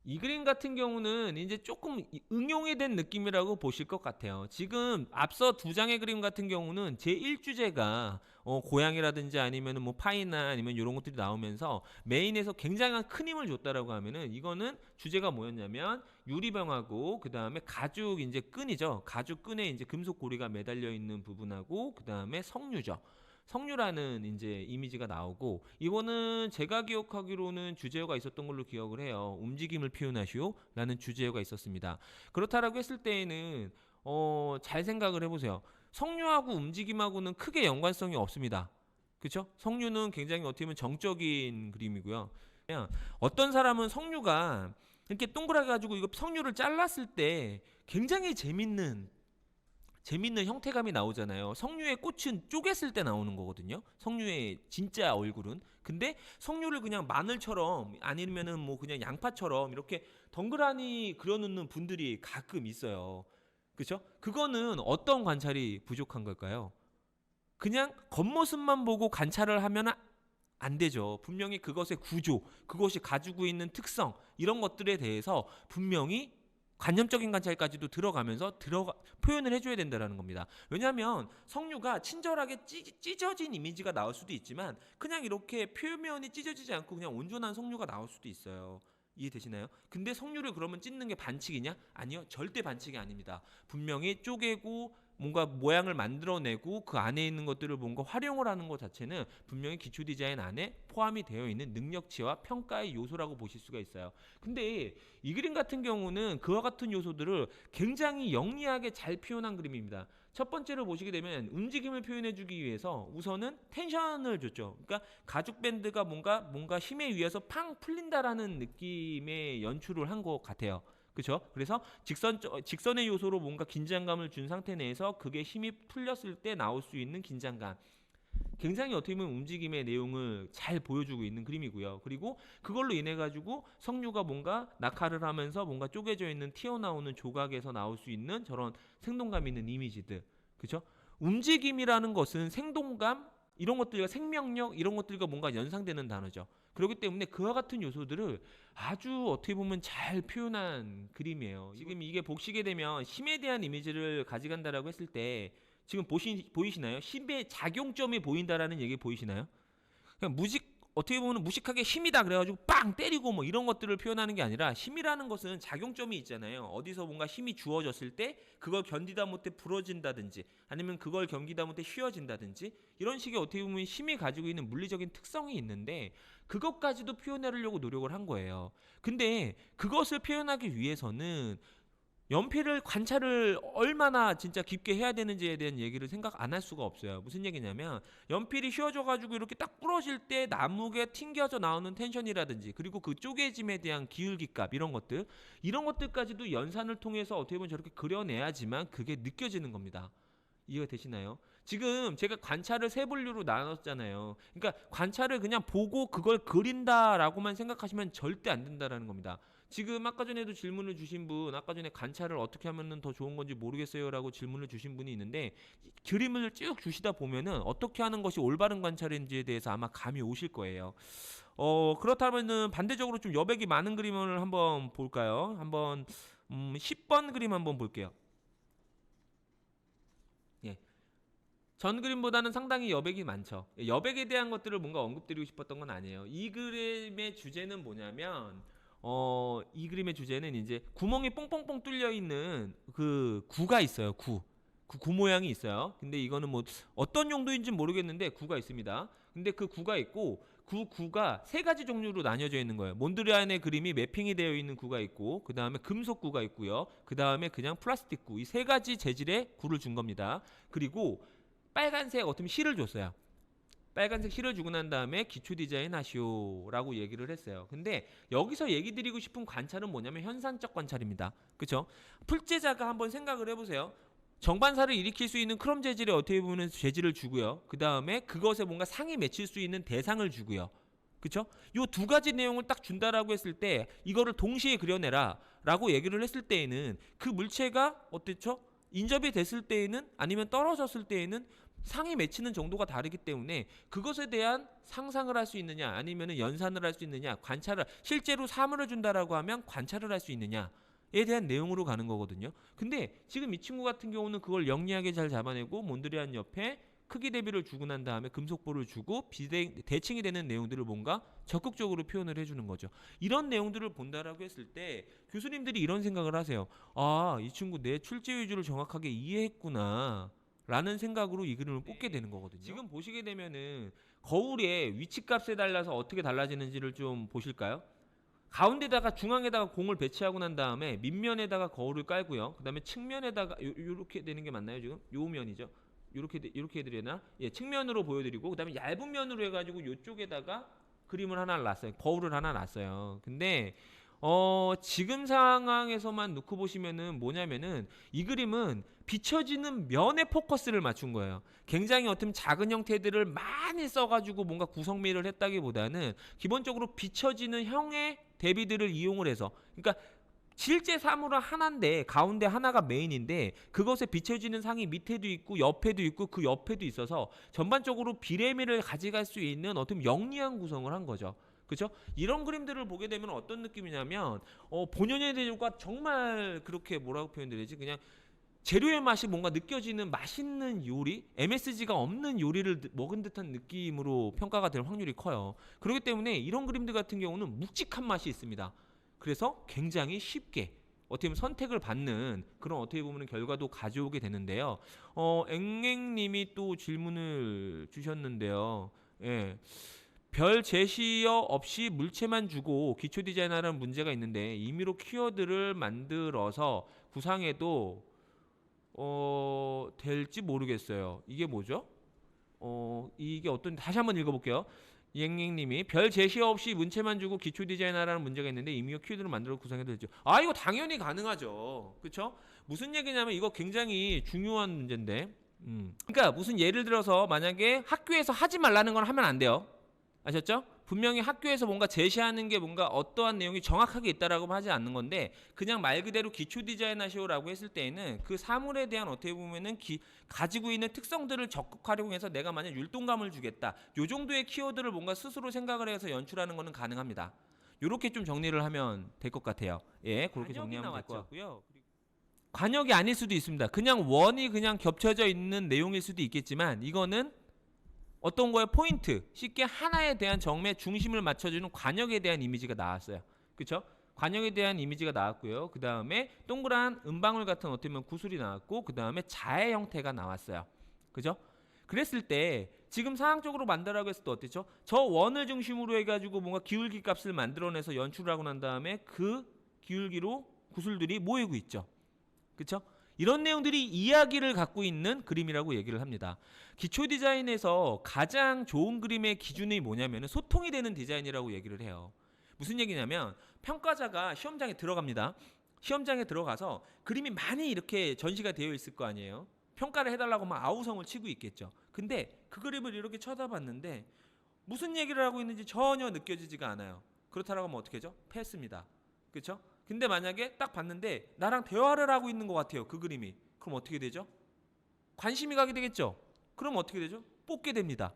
이 그림 같은 경우는 이제 조금 응용이 된 느낌이라고 보실 것 같아요. 지금 앞서 두 장의 그림 같은 경우는 제1주제가 고양이라든지 아니면 뭐 파이나 아니면 이런 것들이 나오면서 메인에서 굉장한 큰 힘을 줬다라고 하면은, 이거는 주제가 뭐였냐면 유리병하고 그 다음에 가죽 이제 끈이죠. 가죽 끈에 이제 금속 고리가 매달려 있는 부분하고 그 다음에 석류죠. 석류라는 이제 이미지가 나오고, 이거는 제가 기억하기로는 주제어가 있었던 걸로 기억을 해요. 움직임을 표현하시오 라는 주제어가 있었습니다. 그렇다라고 했을 때에는 잘 생각을 해보세요. 석류하고 움직임하고는 크게 연관성이 없습니다. 그렇죠? 석류는 굉장히 어떻게 보면 정적인 그림이고요. 그냥 어떤 사람은 석류가 이렇게 동그랗게 가지고 이거 석류를 잘랐을 때 굉장히 재밌는 형태감이 나오잖아요. 석류의 꽃은 쪼갰을 때 나오는 거거든요. 석류의 진짜 얼굴은. 근데 석류를 그냥 마늘처럼 아니면은 뭐 그냥 양파처럼 이렇게 덩그라니 그려놓는 분들이 가끔 있어요. 그렇죠? 그거는 어떤 관찰이 부족한 걸까요? 그냥 겉모습만 보고 관찰을 하면 안 되죠. 분명히 그것의 구조, 그것이 가지고 있는 특성, 이런 것들에 대해서 분명히 관념적인 관찰까지도 들어가면서 표현을 해줘야 된다는 겁니다. 왜냐하면 석류가 친절하게 찢어진 이미지가 나올 수도 있지만, 그냥 이렇게 표면이 찢어지지 않고 그냥 온전한 석류가 나올 수도 있어요. 이해되시나요? 근데 석류를 그러면 찢는 게 반칙이냐? 아니요, 절대 반칙이 아닙니다. 분명히 쪼개고 뭔가 모양을 만들어내고 그 안에 있는 것들을 뭔가 활용을 하는 것 자체는 분명히 기초 디자인 안에 포함이 되어 있는 능력치와 평가의 요소라고 보실 수가 있어요. 근데 이 그림 같은 경우는 그와 같은 요소들을 굉장히 영리하게 잘 표현한 그림입니다. 첫 번째로 보시게 되면 움직임을 표현해주기 위해서 우선은 텐션을 줬죠. 그러니까 가죽 밴드가 뭔가 힘에 의해서 팡 풀린다라는 느낌의 연출을 한 것 같아요. 그렇죠? 그래서 직선의 요소로 뭔가 긴장감을 준 상태 내에서 그게 힘이 풀렸을 때 나올 수 있는 긴장감. 굉장히 어떻게 보면 움직임의 내용을 잘 보여주고 있는 그림이고요. 그리고 그걸로 인해 가지고 석류가 뭔가 낙하를 하면서 뭔가 쪼개져 있는 튀어나오는 조각에서 나올 수 있는 저런 생동감 있는 이미지들. 그렇죠? 움직임이라는 것은 생동감, 이런 것들과 생명력, 이런 것들과 뭔가 연상되는 단어죠. 그렇기 때문에 그와 같은 요소들을 아주 어떻게 보면 잘 표현한 그림이에요. 지금 이게 보시게 되면 힘에 대한 이미지를 가져간다라고 했을 때 지금 보이시나요? 힘의 작용점이 보인다라는 얘기 보이시나요? 그냥 어떻게 보면 무식하게 힘이다 그래가지고 빵 때리고 뭐 이런 것들을 표현하는 게 아니라, 힘이라는 것은 작용점이 있잖아요. 어디서 뭔가 힘이 주어졌을 때 그걸 견디다 못해 부러진다든지 아니면 그걸 견디다 못해 휘어진다든지, 이런 식의 어떻게 보면 힘이 가지고 있는 물리적인 특성이 있는데 그것까지도 표현하려고 노력을 한 거예요. 근데 그것을 표현하기 위해서는 연필을 관찰을 얼마나 진짜 깊게 해야 되는지에 대한 얘기를 생각 안 할 수가 없어요. 무슨 얘기냐면 연필이 휘어져가지고 이렇게 딱 부러질 때 나무에 튕겨져 나오는 텐션이라든지, 그리고 그 쪼개짐에 대한 기울기값, 이런 것들까지도 연산을 통해서 어떻게 보면 저렇게 그려내야지만 그게 느껴지는 겁니다. 이해가 되시나요? 지금 제가 관찰을 세 분류로 나눴잖아요. 그러니까 관찰을 그냥 보고 그걸 그린다라고만 생각하시면 절대 안 된다라는 겁니다. 지금 아까 전에도 질문을 주신 분, 아까 전에 관찰을 어떻게 하면 더 좋은 건지 모르겠어요라고 질문을 주신 분이 있는데, 그림을 쭉 주시다 보면은 어떻게 하는 것이 올바른 관찰인지에 대해서 아마 감이 오실 거예요. 그렇다면은 반대적으로 좀 여백이 많은 그림을 한번 볼까요? 한번 10번 그림 한번 볼게요. 예. 전 그림보다는 상당히 여백이 많죠. 여백에 대한 것들을 뭔가 언급드리고 싶었던 건 아니에요. 이 그림의 주제는 뭐냐면, 이 그림의 주제는 이제 구멍이 뽕뽕뽕 뚫려 있는 그 구가 있어요. 구 모양이 있어요. 근데 이거는 뭐 어떤 용도인지 모르겠는데 구가 있습니다. 근데 그 구가 있고, 그 구가 세 가지 종류로 나뉘어져 있는 거예요. 몬드리안의 그림이 매핑이 되어 있는 구가 있고, 그 다음에 금속 구가 있고요. 그 다음에 그냥 플라스틱 구. 이 세 가지 재질의 구를 준 겁니다. 그리고 빨간색 어떤 실을 줬어요. 빨간색 실을 주고 난 다음에 기초 디자인 하시오라고 얘기를 했어요. 근데 여기서 얘기 드리고 싶은 관찰은 뭐냐면 현상적 관찰입니다. 그쵸? 풀제자가 한번 생각을 해보세요. 정반사를 일으킬 수 있는 크롬 재질의 어떻게 보면 재질을 주고요. 그 다음에 그것에 뭔가 상이 맺힐 수 있는 대상을 주고요. 그쵸? 요 두 가지 내용을 딱 준다라고 했을 때, 이거를 동시에 그려내라 라고 얘기를 했을 때에는 그 물체가 어땠죠? 인접이 됐을 때에는, 아니면 떨어졌을 때에는 상이 맺히는 정도가 다르기 때문에 그것에 대한 상상을 할 수 있느냐 아니면은 연산을 할 수 있느냐 관찰을 실제로 사물을 준다라고 하면 관찰을 할 수 있느냐에 대한 내용으로 가는 거거든요. 근데 지금 이 친구 같은 경우는 그걸 영리하게 잘 잡아내고 몬드리안 옆에 크기 대비를 주고 난 다음에 금속볼을 주고 대칭이 되는 내용들을 뭔가 적극적으로 표현을 해주는 거죠. 이런 내용들을 본다라고 했을 때 교수님들이 이런 생각을 하세요. 아, 이 친구 내 출제 위주를 정확하게 이해했구나 라는 생각으로 이 그림을 뽑게 되는 거거든요. 지금 보시게 되면은 거울의 위치값에 달라서 어떻게 달라지는지를 좀 보실까요? 가운데다가 중앙에다가 공을 배치하고 난 다음에 밑면에다가 거울을 깔고요. 그 다음에 측면에다가 요렇게 되는 게 맞나요 지금? 요 면이죠. 요렇게 해드리나? 예, 측면으로 보여드리고 그 다음에 얇은 면으로 해가지고 요쪽에다가 그림을 하나 놨어요. 거울을 하나 놨어요. 근데 지금 상황에서만 놓고 보시면은 뭐냐면은 이 그림은 비춰지는 면에 포커스를 맞춘 거예요. 굉장히 어떤 작은 형태들을 많이 써가지고 뭔가 구성미를 했다기보다는 기본적으로 비춰지는 형의 대비들을 이용을 해서, 그러니까 실제 사물은 하나인데 가운데 하나가 메인인데 그것에 비춰지는 상이 밑에도 있고 옆에도 있고 그 옆에도 있어서 전반적으로 비례미를 가져갈 수 있는 어떤 영리한 구성을 한 거죠. 그렇죠? 이런 그림들을 보게 되면 어떤 느낌이냐면 본연의 재료가 정말 그렇게 뭐라고 표현드리지? 그냥 재료의 맛이 뭔가 느껴지는 맛있는 요리, MSG가 없는 요리를 먹은 듯한 느낌으로 평가가 될 확률이 커요. 그렇기 때문에 이런 그림들 같은 경우는 묵직한 맛이 있습니다. 그래서 굉장히 쉽게 어떻게 보면 선택을 받는 그런 어떻게 보면 결과도 가져오게 되는데요. 앵앵님이 또 질문을 주셨는데요. 예. 별 제시어 없이 물체만 주고 기초 디자인하라는 문제가 있는데 임의로 키워드를 만들어서 구상해도 될지 모르겠어요. 이게 뭐죠? 이게 어떤, 다시 한번 읽어볼게요. 이행님이 별 제시어 없이 문체만 주고 기초 디자인하라는 문제가 있는데 임의로 키워드를 만들어 구성해도 되죠. 아, 이거 당연히 가능하죠. 그렇죠? 무슨 얘기냐면 이거 굉장히 중요한 문제인데, 그러니까 무슨 예를 들어서 만약에 학교에서 하지 말라는 건 하면 안 돼요. 아셨죠? 분명히 학교에서 뭔가 제시하는 게 뭔가 어떠한 내용이 정확하게 있다라고 하지 않는 건데, 그냥 말 그대로 기초 디자인 하시오라고 했을 때에는 그 사물에 대한 어떻게 보면은 가지고 있는 특성들을 적극 활용해서 내가 만약 율동감을 주겠다, 요 정도의 키워드를 뭔가 스스로 생각을 해서 연출하는 거는 가능합니다. 요렇게 좀 정리를 하면 될 것 같아요. 예, 그렇게 정리하면 될 것 같고요. 관역이 아닐 수도 있습니다. 그냥 원이 그냥 겹쳐져 있는 내용일 수도 있겠지만, 이거는 어떤 거에 포인트, 쉽게 하나에 대한 정매 중심을 맞춰주는 관역에 대한 이미지가 나왔어요. 그렇죠? 관역에 대한 이미지가 나왔고요. 그 다음에 동그란 은방울 같은 어떻게 보면 구슬이 나왔고, 그 다음에 자의 형태가 나왔어요. 그죠? 그랬을 때 지금 상황적으로 만들라고 했을 때 어땠죠? 저 원을 중심으로 해가지고 뭔가 기울기 값을 만들어내서 연출을 하고 난 다음에 그 기울기로 구슬들이 모이고 있죠. 그렇죠? 이런 내용들이 이야기를 갖고 있는 그림이라고 얘기를 합니다. 기초 디자인에서 가장 좋은 그림의 기준이 뭐냐면 소통이 되는 디자인이라고 얘기를 해요. 무슨 얘기냐면 평가자가 시험장에 들어갑니다. 시험장에 들어가서 그림이 많이 이렇게 전시가 되어 있을 거 아니에요. 평가를 해달라고 막 아우성을 치고 있겠죠. 근데 그 그림을 이렇게 쳐다봤는데 무슨 얘기를 하고 있는지 전혀 느껴지지가 않아요. 그렇다고 하면 어떻게 하죠? 패스입니다. 그렇죠? 근데 만약에 딱 봤는데 나랑 대화를 하고 있는 것 같아요. 그 그림이. 그럼 어떻게 되죠? 관심이 가게 되겠죠? 그럼 어떻게 되죠? 뽑게 됩니다.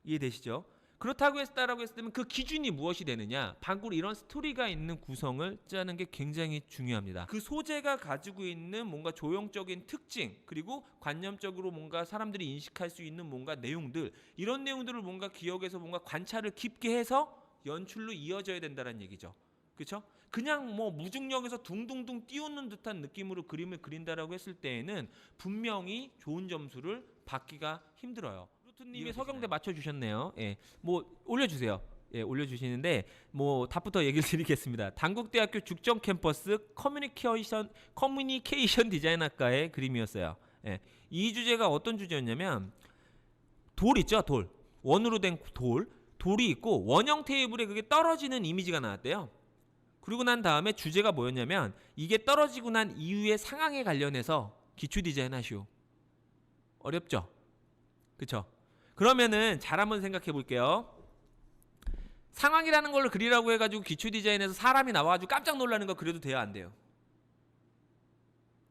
이해되시죠? 그렇다고 했다라고 했을 때는 그 기준이 무엇이 되느냐? 방금 이런 스토리가 있는 구성을 짜는 게 굉장히 중요합니다. 그 소재가 가지고 있는 뭔가 조형적인 특징, 그리고 관념적으로 뭔가 사람들이 인식할 수 있는 뭔가 내용들, 이런 내용들을 뭔가 기억해서 뭔가 관찰을 깊게 해서 연출로 이어져야 된다는 얘기죠. 그렇죠? 그냥 뭐 무중력에서 둥둥둥 띄우는 듯한 느낌으로 그림을 그린다라고 했을 때에는 분명히 좋은 점수를 받기가 힘들어요. 루트님이 서경대 맞춰주셨네요. 예, 뭐 올려주세요. 예, 올려주시는데 뭐 답부터 얘기를 드리겠습니다. 단국대학교 죽전 캠퍼스 커뮤니케이션 디자인학과의 그림이었어요. 예, 이 주제가 어떤 주제였냐면 돌 있죠, 돌. 원으로 된 돌이 있고 원형 테이블에 그게 떨어지는 이미지가 나왔대요. 그리고 난 다음에 주제가 뭐였냐면 이게 떨어지고 난 이후의 상황에 관련해서 기초 디자인 하시오. 어렵죠? 그쵸? 그러면은 잘 한번 생각해 볼게요. 상황이라는 걸 그리라고 해가지고 기초 디자인에서 사람이 나와가지고 깜짝 놀라는 거 그려도 돼요? 안 돼요?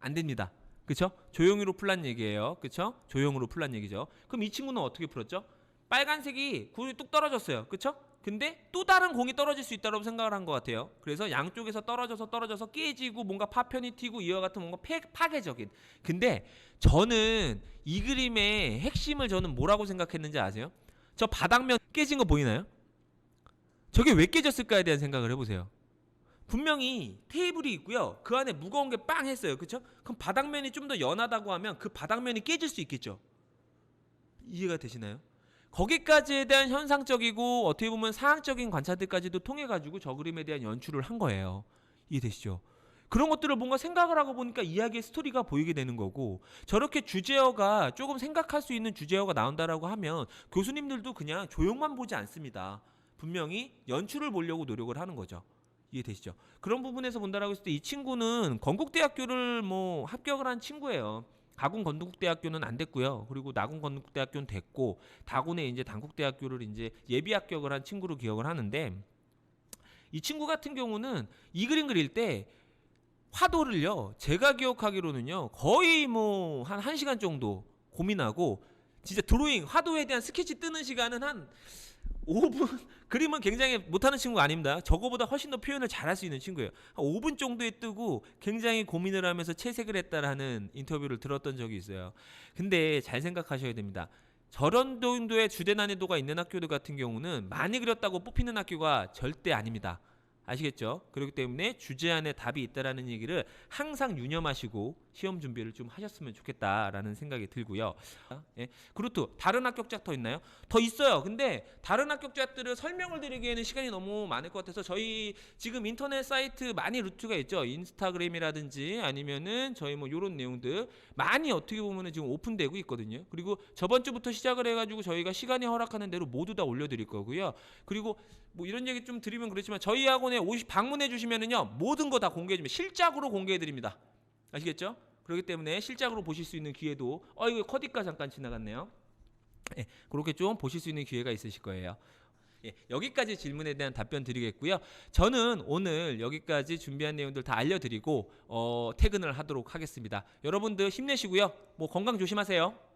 안 됩니다. 그쵸? 조용히로 풀란 얘기예요. 그쵸? 조용으로 풀란 얘기죠. 그럼 이 친구는 어떻게 풀었죠? 빨간색이 공이 뚝 떨어졌어요. 그쵸? 근데 또 다른 공이 떨어질 수 있다고 생각을 한 것 같아요. 그래서 양쪽에서 떨어져서 깨지고 뭔가 파편이 튀고 이와 같은 뭔가 파괴적인. 근데 저는 이 그림의 핵심을 저는 뭐라고 생각했는지 아세요? 저 바닥면 깨진 거 보이나요? 저게 왜 깨졌을까에 대한 생각을 해보세요. 분명히 테이블이 있고요. 그 안에 무거운 게 빵 했어요. 그쵸? 그럼 바닥면이 좀 더 연하다고 하면 그 바닥면이 깨질 수 있겠죠. 이해가 되시나요? 거기까지에 대한 현상적이고 어떻게 보면 상황적인 관찰들까지도 통해 가지고 저 그림에 대한 연출을 한 거예요. 이해되시죠? 그런 것들을 뭔가 생각을 하고 보니까 이야기의 스토리가 보이게 되는 거고, 저렇게 주제어가 조금 생각할 수 있는 주제어가 나온다라고 하면 교수님들도 그냥 조형만 보지 않습니다. 분명히 연출을 보려고 노력을 하는 거죠. 이해되시죠? 그런 부분에서 본다라고 했을 때 이 친구는 건국대학교를 뭐 합격을 한 친구예요. 가군 건국대학교는 안 됐고요. 그리고 나군 건국대학교는 됐고, 다군에 이제 단국대학교를 이제 예비 합격을 한 친구로 기억을 하는데, 이 친구 같은 경우는 이 그림 그릴 때 화도를요, 제가 기억하기로는요, 거의 뭐 한 1시간 정도 고민하고, 진짜 드로잉 화도에 대한 스케치 뜨는 시간은 한 5분. 그림은 굉장히 못하는 친구가 아닙니다. 저거보다 훨씬 더 표현을 잘할 수 있는 친구예요. 한 5분 정도에 뜨고 굉장히 고민을 하면서 채색을 했다라는 인터뷰를 들었던 적이 있어요. 근데 잘 생각하셔야 됩니다. 저런 정도의 주제 난이도가 있는 학교들 같은 경우는 많이 그렸다고 뽑히는 학교가 절대 아닙니다. 아시겠죠? 그렇기 때문에 주제 안에 답이 있다라는 얘기를 항상 유념하시고 시험 준비를 좀 하셨으면 좋겠다라는 생각이 들고요. 예. 그렇고 다른 합격자 더 있나요? 더 있어요. 근데 다른 합격자들을 설명을 드리기에는 시간이 너무 많을 것 같아서 저희 지금 인터넷 사이트 많이 루트가 있죠. 인스타그램이라든지 아니면은 저희 뭐 이런 내용들 많이 어떻게 보면은 지금 오픈되고 있거든요. 그리고 저번 주부터 시작을 해가지고 저희가 시간이 허락하는 대로 모두 다 올려드릴 거고요. 그리고 뭐 이런 얘기 좀 드리면 그렇지만 저희 학원에 방문해 주시면은요 모든 거 다 공개해 줍니다. 실작으로 공개해 드립니다. 아시겠죠? 그렇기 때문에 실작으로 보실 수 있는 기회도 이거 커디가 잠깐 지나갔네요. 예, 그렇게 좀 보실 수 있는 기회가 있으실 거예요. 예, 여기까지 질문에 대한 답변 드리겠고요. 저는 오늘 여기까지 준비한 내용들 다 알려드리고 퇴근을 하도록 하겠습니다. 여러분들 힘내시고요. 뭐 건강 조심하세요.